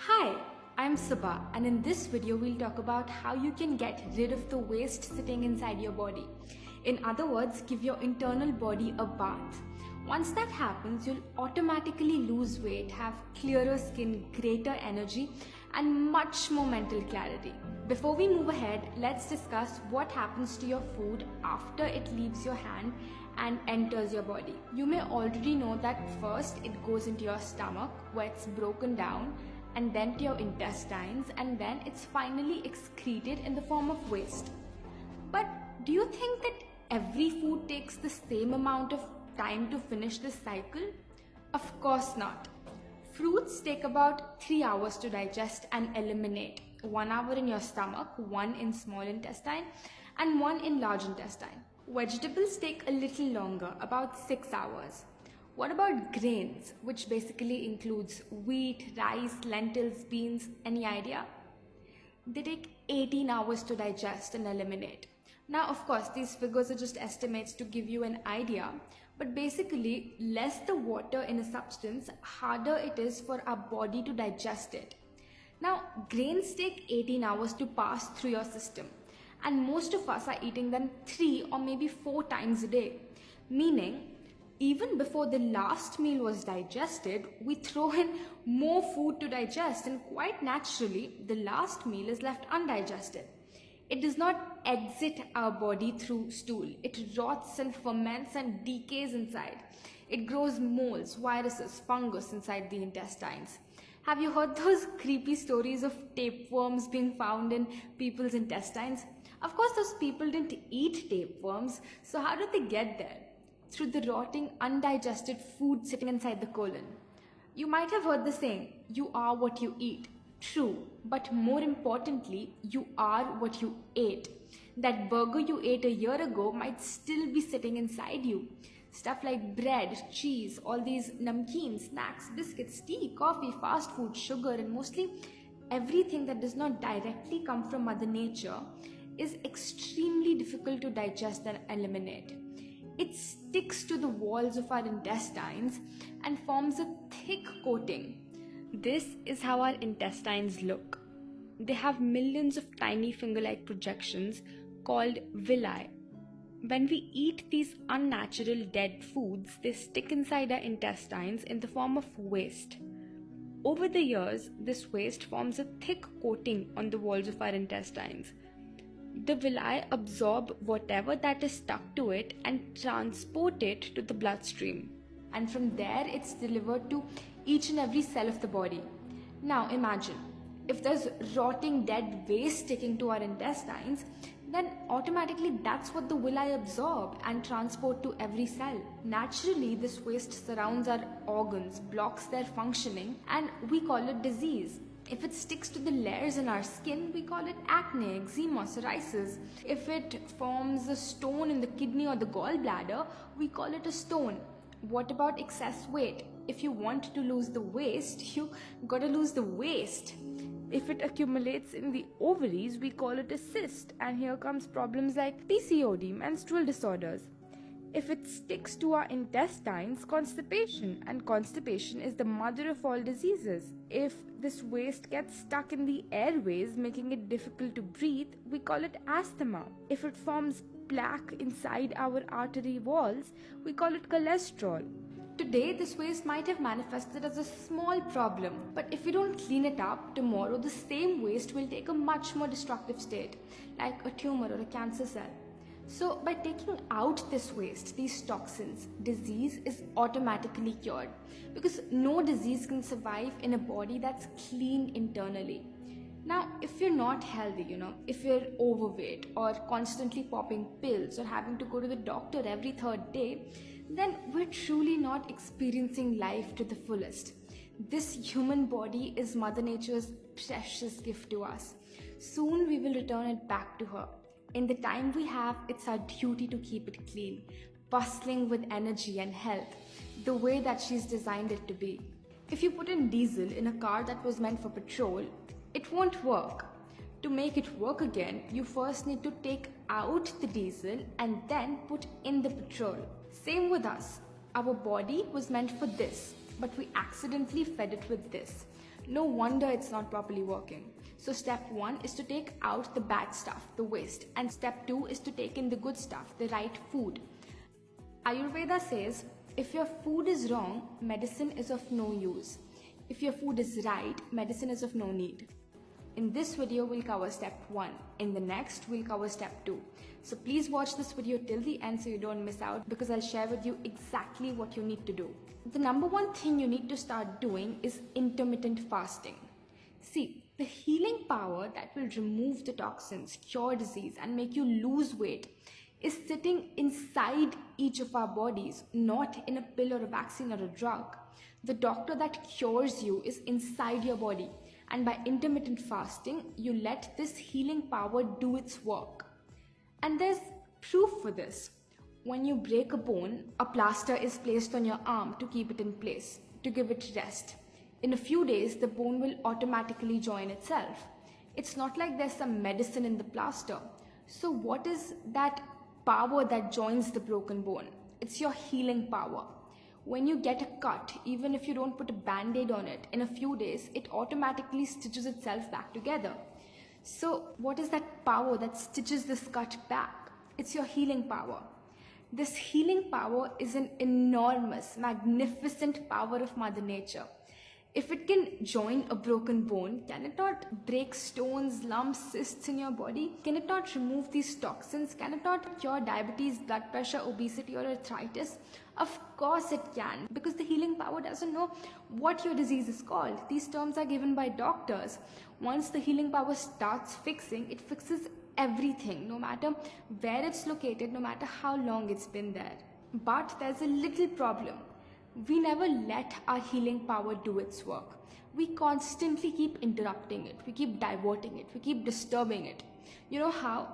Hi, I'm Sabha, and in this video we'll talk about how you can get rid of the waste sitting inside your body. In other words, give your internal body a bath. Once that happens, you'll automatically lose weight, have clearer skin, greater energy, and much more mental clarity. Before we move ahead, let's discuss what happens to your food after it leaves your hand and enters your body. You may already know that first it goes into your stomach where it's broken down, and then to your intestines, and then it's finally excreted in the form of waste. But do you think that every food takes the same amount of time to finish this cycle? Of course not. Fruits take about 3 hours to digest and eliminate. 1 hour in your stomach, 1 in small intestine, and 1 in large intestine. Vegetables take a little longer, about 6 hours. What about grains, which basically includes wheat, rice, lentils, beans? Any idea? They take 18 hours to digest and eliminate. Now, of course, these figures are just estimates to give you an idea, but basically, less the water in a substance, harder it is for our body to digest it. Now, grains take 18 hours to pass through your system, and most of us are eating them 3 or maybe 4 times a day, meaning even before the last meal was digested, we throw in more food to digest, and quite naturally, the last meal is left undigested. It does not exit our body through stool. It rots and ferments and decays inside. It grows molds, viruses, fungus inside the intestines. Have you heard those creepy stories of tapeworms being found in people's intestines? Of course, those people didn't eat tapeworms, so how did they get there? Through the rotting, undigested food sitting inside the colon. You might have heard the saying, you are what you eat. True, but more importantly, you are what you ate. That burger you ate a year ago might still be sitting inside you. Stuff like bread, cheese, all these namkeen, snacks, biscuits, tea, coffee, fast food, sugar, and mostly everything that does not directly come from Mother Nature is extremely difficult to digest and eliminate. It sticks to the walls of our intestines and forms a thick coating. This is how our intestines look. They have millions of tiny finger-like projections called villi. When we eat these unnatural dead foods, they stick inside our intestines in the form of waste. Over the years, this waste forms a thick coating on the walls of our intestines. The villi absorb whatever that is stuck to it and transport it to the bloodstream. And from there, it's delivered to each and every cell of the body. Now imagine, if there's rotting dead waste sticking to our intestines, then automatically that's what the villi absorb and transport to every cell. Naturally, this waste surrounds our organs, blocks their functioning, and we call it disease. If it sticks to the layers in our skin, we call it acne, eczema, psoriasis. If it forms a stone in the kidney or the gallbladder, we call it a stone. What about excess weight? If you want to lose the waste, you gotta lose the waste. If it accumulates in the ovaries, we call it a cyst, and here comes problems like PCOD, menstrual disorders. If it sticks to our intestines, constipation, and constipation is the mother of all diseases. If this waste gets stuck in the airways, making it difficult to breathe, we call it asthma. If it forms plaque inside our artery walls, we call it cholesterol. Today, this waste might have manifested as a small problem, but if we don't clean it up, tomorrow the same waste will take a much more destructive state, like a tumor or a cancer cell. So by taking out this waste, these toxins, disease is automatically cured, because no disease can survive in a body that's clean internally. Now, if you're not healthy, if you're overweight or constantly popping pills or having to go to the doctor every third day, then we're truly not experiencing life to the fullest. This human body is Mother Nature's precious gift to us. Soon we will return it back to her. In the time we have, it's our duty to keep it clean, bustling with energy and health, the way that she's designed it to be. If you put in diesel in a car that was meant for petrol, it won't work. To make it work again, you first need to take out the diesel and then put in the petrol. Same with us. Our body was meant for this, but we accidentally fed it with this. No wonder it's not properly working. So step 1 is to take out the bad stuff, the waste, and step 2 is to take in the good stuff, the right food. Ayurveda says, if your food is wrong, medicine is of no use. If your food is right, medicine is of no need. In this video, we'll cover step 1. In the next, we'll cover step 2. So please watch this video till the end so you don't miss out, because I'll share with you exactly what you need to do. The number one thing you need to start doing is intermittent fasting. See, the healing power that will remove the toxins, cure disease, and make you lose weight is sitting inside each of our bodies, not in a pill or a vaccine or a drug. The doctor that cures you is inside your body, and by intermittent fasting, you let this healing power do its work. And there's proof for this. When you break a bone, a plaster is placed on your arm to keep it in place, to give it rest. In a few days, the bone will automatically join itself. It's not like there's some medicine in the plaster. So what is that power that joins the broken bone? It's your healing power. When you get a cut, even if you don't put a band-aid on it, in a few days, it automatically stitches itself back together. So what is that power that stitches this cut back? It's your healing power. This healing power is an enormous, magnificent power of Mother Nature. If it can join a broken bone, can it not break stones, lumps, cysts in your body? Can it not remove these toxins? Can it not cure diabetes, blood pressure, obesity, or arthritis? Of course it can, because the healing power doesn't know what your disease is called. These terms are given by doctors. Once the healing power starts fixing, it fixes everything, no matter where it's located, no matter how long it's been there. But there's a little problem. We never let our healing power do its work. We constantly keep interrupting it. We keep diverting it. We keep disturbing it. You know how?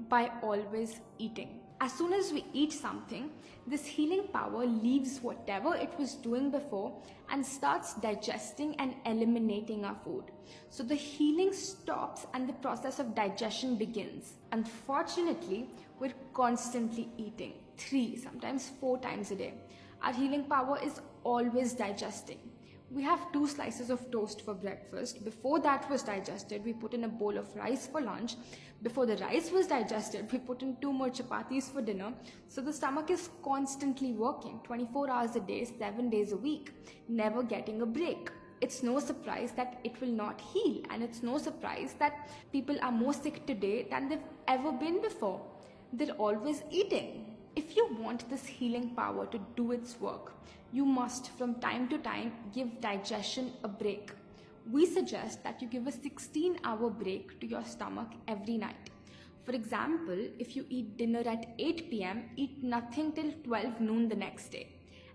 By always eating. As soon as we eat something, this healing power leaves whatever it was doing before and starts digesting and eliminating our food. So the healing stops and the process of digestion begins. Unfortunately, we're constantly eating 3, sometimes 4 times a day. Our healing power is always digesting. We have 2 slices of toast for breakfast. Before that was digested, we put in a bowl of rice for lunch. Before the rice was digested, we put in 2 more chapatis for dinner. So the stomach is constantly working 24 hours a day, 7 days a week, never getting a break. It's no surprise that it will not heal, and it's no surprise that people are more sick today than they've ever been before. They're always eating. If you want this healing power to do its work, you must from time to time give digestion a break. We suggest that you give a 16-hour break to your stomach every night. For example, if you eat dinner at 8 p.m., eat nothing till 12 noon the next day.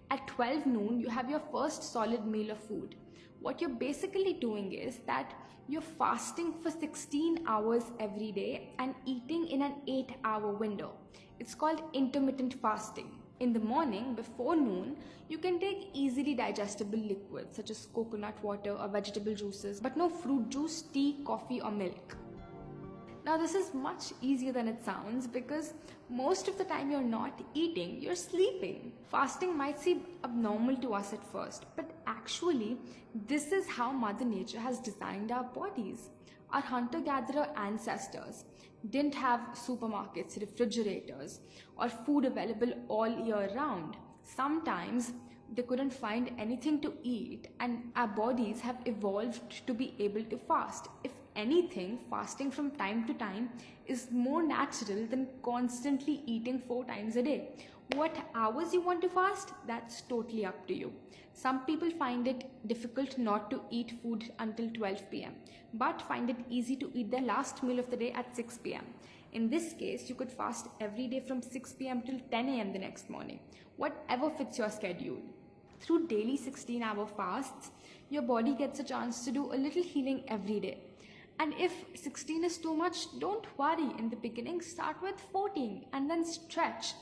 At 12 noon, you have your first solid meal of food. What you're basically doing is that you're fasting for 16 hours every day and eating in an 8-hour window. It's called intermittent fasting. In the morning, before noon, you can take easily digestible liquids such as coconut water or vegetable juices, but no fruit juice, tea, coffee, or milk. Now, this is much easier than it sounds, because most of the time you're not eating, you're sleeping. Fasting might seem abnormal to us at first, but actually, this is how Mother Nature has designed our bodies. Our hunter-gatherer ancestors didn't have supermarkets, refrigerators, or food available all year round. Sometimes they couldn't find anything to eat, and our bodies have evolved to be able to fast. If anything, fasting from time to time is more natural than constantly eating 4 times a day. What hours you want to fast, that's totally up to you. Some people find it difficult not to eat food until 12 p.m. but find it easy to eat their last meal of the day at 6 p.m. In this case, you could fast every day from 6 p.m. till 10 a.m. the next morning, whatever fits your schedule. Through daily 16-hour fasts, your body gets a chance to do a little healing every day. And if 16 is too much, don't worry. In the beginning, start with 14 and then stretch.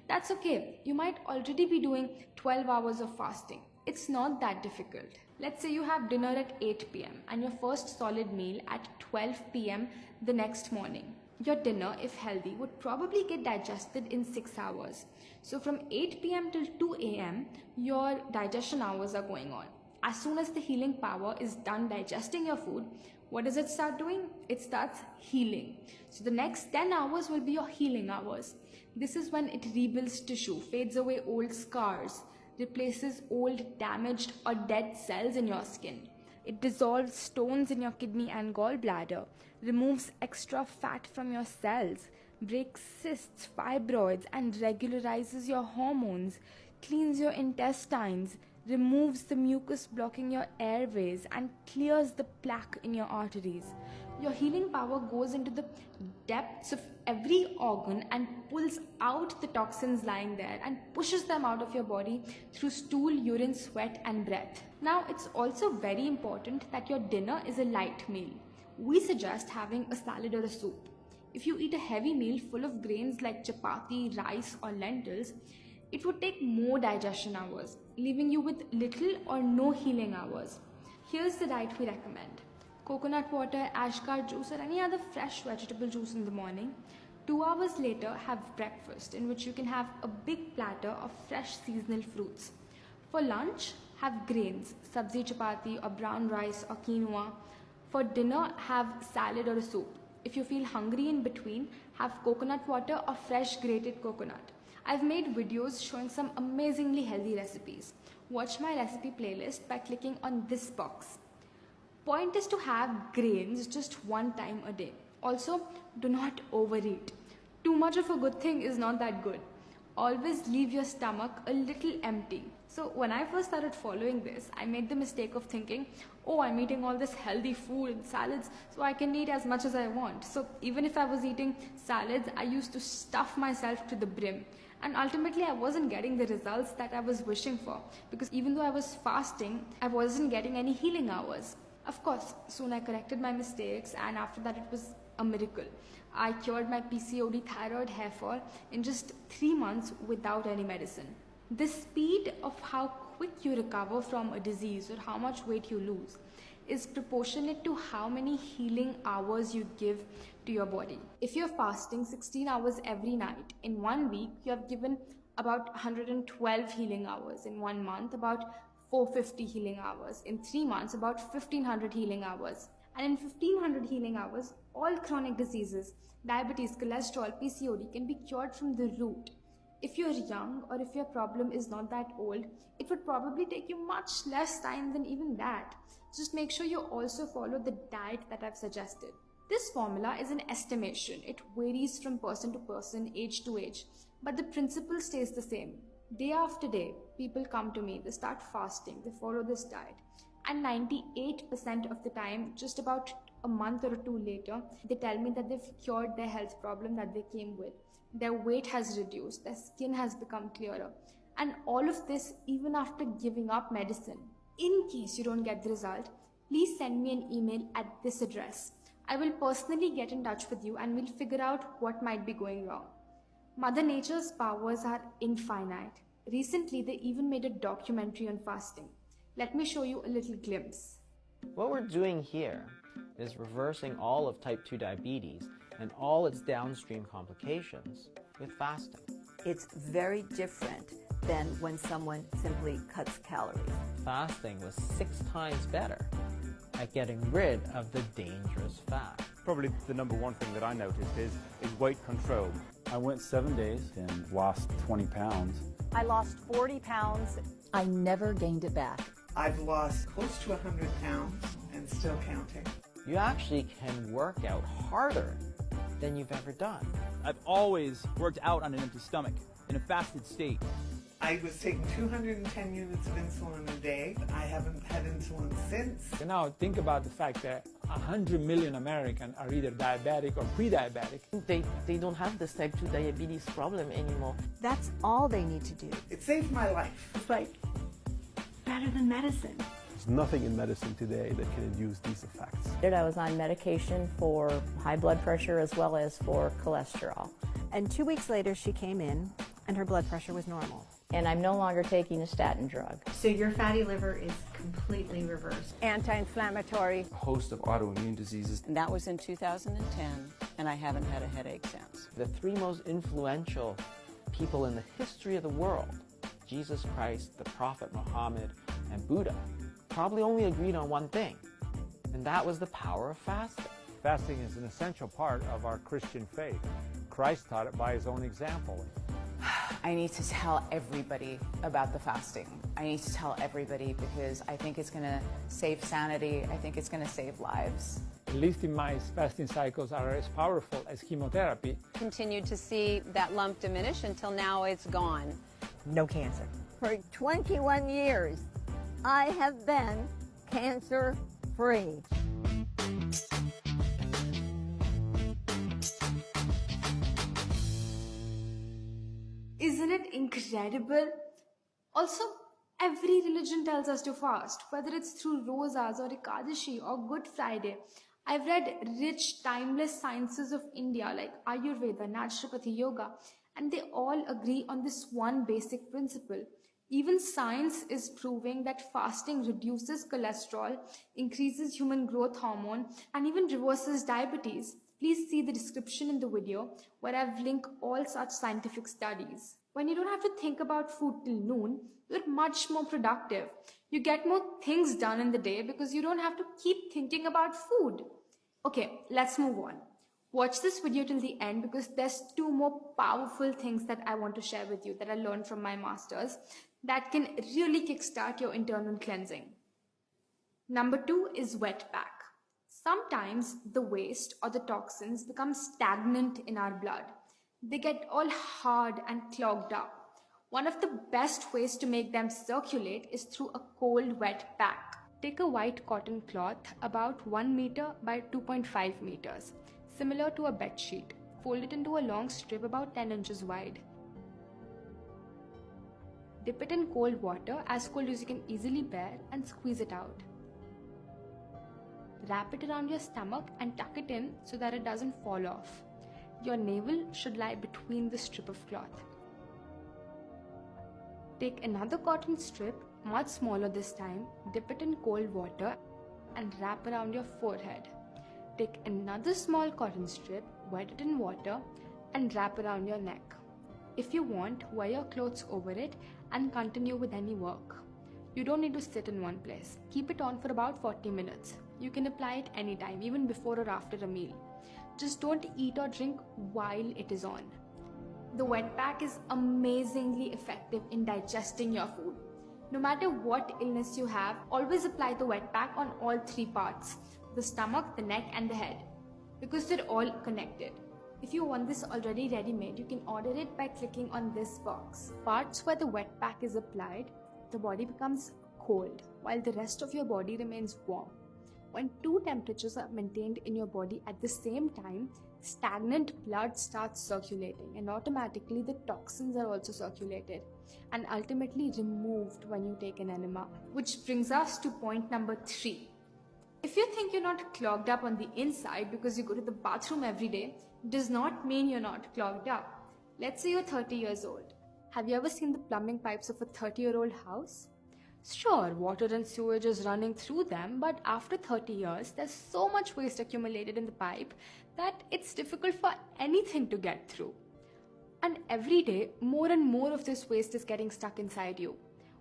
That's okay. You might already be doing 12 hours of fasting. It's not that difficult. Let's say you have dinner at 8 p.m. and your first solid meal at 12 p.m. the next morning. Your dinner, if healthy, would probably get digested in 6 hours. So from 8 p.m. till 2 a.m., your digestion hours are going on. As soon as the healing power is done digesting your food, what does it start doing? It starts healing. So the next 10 hours will be your healing hours. This is when it rebuilds tissue, fades away old scars, replaces old, damaged or dead cells in your skin. It dissolves stones in your kidney and gallbladder, removes extra fat from your cells, breaks cysts, fibroids, and regularizes your hormones, cleans your intestines, removes the mucus blocking your airways, and clears the plaque in your arteries. Your healing power goes into the depths of every organ and pulls out the toxins lying there and pushes them out of your body through stool, urine, sweat, and breath. Now, it's also very important that your dinner is a light meal. We suggest having a salad or a soup. If you eat a heavy meal full of grains like chapati, rice, or lentils, it would take more digestion hours, leaving you with little or no healing hours. Here's the diet we recommend. Coconut water, ashgar juice, or any other fresh vegetable juice in the morning. 2 hours later, have breakfast, in which you can have a big platter of fresh seasonal fruits. For lunch, have grains, sabzi chapati or brown rice or quinoa. For dinner, have salad or a soup. If you feel hungry in between, have coconut water or fresh grated coconut. I've made videos showing some amazingly healthy recipes. Watch my recipe playlist by clicking on this box. Point is to have grains just one time a day. Also, do not overeat. Too much of a good thing is not that good. Always leave your stomach a little empty. So when I first started following this, I made the mistake of thinking, oh, I'm eating all this healthy food and salads, so I can eat as much as I want. So even if I was eating salads, I used to stuff myself to the brim. And ultimately, I wasn't getting the results that I was wishing for, because even though I was fasting, I wasn't getting any healing hours. Of course, soon I corrected my mistakes, and after that it was a miracle. I cured my PCOD, thyroid, hair fall in just 3 months without any medicine. The speed of how quick you recover from a disease or how much weight you lose is proportionate to how many healing hours you give to your body. If you're fasting 16 hours every night, in 1 week you have given about 112 healing hours. In 1 month, about 450 healing hours. In 3 months, about 1500 healing hours. And in 1500 healing hours, all chronic diseases, diabetes, cholesterol, PCOD can be cured from the root. If you're young or if your problem is not that old, it would probably take you much less time than even that. Just make sure you also follow the diet that I've suggested. This formula is an estimation. It varies from person to person, age to age, but the principle stays the same. Day after day, people come to me, they start fasting, they follow this diet, and 98% of the time, just about a month or two later, they tell me that they've cured their health problem that they came with. Their weight has reduced, their skin has become clearer, and all of this even after giving up medicine. In case you don't get the result, please send me an email at this address. I will personally get in touch with you and we'll figure out what might be going wrong. Mother Nature's powers are infinite. Recently, they even made a documentary on fasting. Let me show you a little glimpse. What we're doing here is reversing all of type 2 diabetes and all its downstream complications with fasting. It's very different than when someone simply cuts calories. Fasting was 6 times better at getting rid of the dangerous fat. Probably the number one thing that I noticed is weight control. I went 7 days and lost 20 pounds. I lost 40 pounds. I never gained it back. I've lost close to 100 pounds and still counting. You actually can work out harder than you've ever done. I've always worked out on an empty stomach, in a fasted state. I was taking 210 units of insulin a day. I haven't had insulin since. So now think about the fact that 100 million Americans are either diabetic or pre-diabetic. They don't have this type 2 diabetes problem anymore. That's all they need to do. It saved my life. It's like better than medicine. There's nothing in medicine today that can induce these effects. I was on medication for high blood pressure as well as for cholesterol. And 2 weeks later, she came in and her blood pressure was normal. And I'm no longer taking a statin drug. So your fatty liver is completely reversed. Anti-inflammatory. A host of autoimmune diseases. And that was in 2010, and I haven't had a headache since. The 3 most influential people in the history of the world, Jesus Christ, the Prophet Muhammad, and Buddha, probably only agreed on one thing, and that was the power of fasting. Fasting is an essential part of our Christian faith. Christ taught it by his own example. I need to tell everybody about the fasting. I need to tell everybody because I think it's going to save sanity. I think it's going to save lives. At least in my fasting cycles are as powerful as chemotherapy. Continued to see that lump diminish until now it's gone. No cancer. For 21 years, I have been cancer-free. Isn't it incredible? Also, every religion tells us to fast, whether it's through Rosas or Ekadashi or Good Friday. I've read rich, timeless sciences of India like Ayurveda, Naturopathy, Yoga, and they all agree on this one basic principle. Even science is proving that fasting reduces cholesterol, increases human growth hormone, and even reverses diabetes. Please see the description in the video where I've linked all such scientific studies. When you don't have to think about food till noon, you're much more productive. You get more things done in the day because you don't have to keep thinking about food. Okay, let's move on. Watch this video till the end because there's two more powerful things that I want to share with you that I learned from my masters that can really kickstart your internal cleansing. Number 2 is wet pack. Sometimes the waste or the toxins become stagnant in our blood. They get all hard and clogged up. One of the best ways to make them circulate is through a cold wet pack. Take a white cotton cloth about 1 meter by 2.5 meters, similar to a bed sheet. Fold it into a long strip about 10 inches wide. Dip it in cold water, as cold as you can easily bear, and squeeze it out. Wrap it around your stomach and tuck it in so that it doesn't fall off. Your navel should lie between the strip of cloth. Take another cotton strip, much smaller this time, dip it in cold water and wrap around your forehead. Take another small cotton strip, wet it in water and wrap around your neck. If you want, wear your clothes over it and continue with any work. You don't need to sit in one place. Keep it on for about 40 minutes. You can apply it anytime, even before or after a meal. Just don't eat or drink while it is on. The wet pack is amazingly effective in digesting your food. No matter what illness you have, always apply the wet pack on all 3 parts, the stomach, the neck and the head, because they're all connected. If you want this already ready-made, you can order it by clicking on this box. Parts where the wet pack is applied, the body becomes cold, while the rest of your body remains warm. When 2 temperatures are maintained in your body at the same time, stagnant blood starts circulating and automatically the toxins are also circulated and ultimately removed when you take an enema. Which brings us to point number 3. If you think you're not clogged up on the inside because you go to the bathroom every day, does not mean you're not clogged up. Let's say you're 30 years old. Have you ever seen the plumbing pipes of a 30-year-old house? Sure, water and sewage is running through them, but after 30 years, there's so much waste accumulated in the pipe that it's difficult for anything to get through. And every day, more and more of this waste is getting stuck inside you.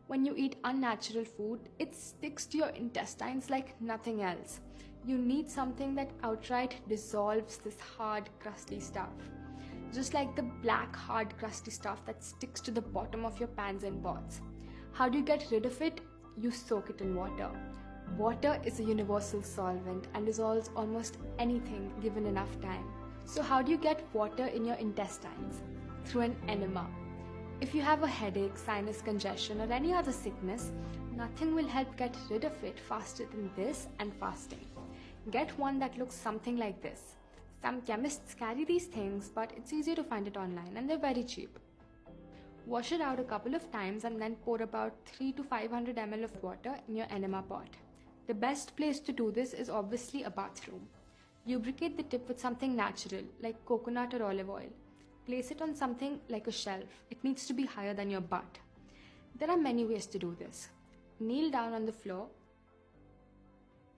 When you eat unnatural food, it sticks to your intestines like nothing else. You need something that outright dissolves this hard, crusty stuff. Just like the black, hard, crusty stuff that sticks to the bottom of your pans and pots. How do you get rid of it? You soak it in water. Water is a universal solvent and dissolves almost anything given enough time. So how do you get water in your intestines? Through an enema. If you have a headache, sinus congestion or any other sickness, nothing will help get rid of it faster than this and fasting. Get one that looks something like this. Some chemists carry these things, but it's easy to find it online and they're very cheap. Wash it out a couple of times and then pour about 300 to 500 ml of water in your enema pot. The best place to do this is obviously a bathroom. Lubricate the tip with something natural like coconut or olive oil. Place it on something like a shelf. It needs to be higher than your butt. There are many ways to do this. Kneel down on the floor.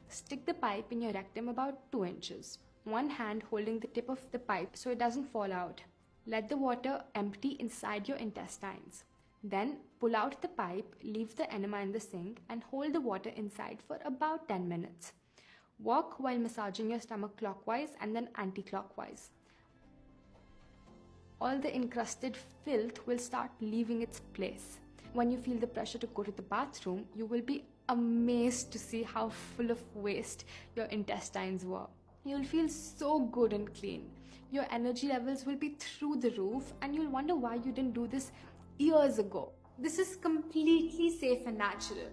Stick the pipe in your rectum about 2 inches. One hand holding the tip of the pipe so it doesn't fall out. Let the water empty inside your intestines. Then pull out the pipe, leave the enema in the sink, and hold the water inside for about 10 minutes. Walk while massaging your stomach clockwise and then anti-clockwise. All the encrusted filth will start leaving its place. When you feel the pressure to go to the bathroom, you will be amazed to see how full of waste your intestines were. You'll feel so good and clean. Your energy levels will be through the roof, and you'll wonder why you didn't do this years ago. This is completely safe and natural.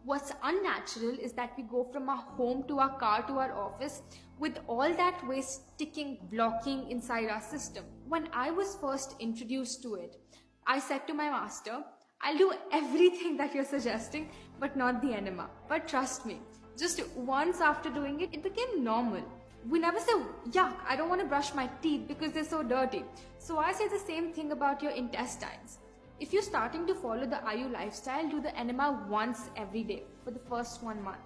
What's unnatural is that we go from our home to our car to our office with all that waste sticking, blocking inside our system. When I was first introduced to it, I said to my master, I'll do everything that you're suggesting, but not the enema. But trust me, just once after doing it, it became normal. We never say, yuck, I don't want to brush my teeth because they're so dirty. So I say the same thing about your intestines. If you're starting to follow the IU lifestyle, do the enema once every day for the first 1 month.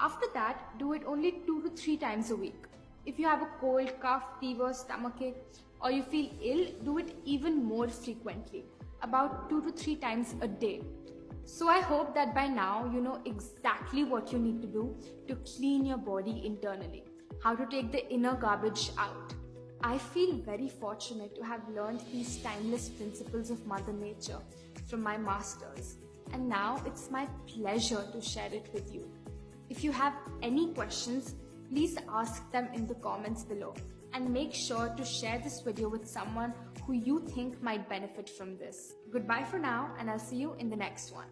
After that, do it only 2 to 3 times a week. If you have a cold, cough, fever, stomachache, or you feel ill, do it even more frequently, about 2 to 3 times a day. So I hope that by now you know exactly what you need to do to clean your body internally, how to take the inner garbage out. I feel very fortunate to have learned these timeless principles of Mother Nature from my masters, and now it's my pleasure to share it with you. If you have any questions, please ask them in the comments below, and make sure to share this video with someone who you think might benefit from this. Goodbye for now, and I'll see you in the next one.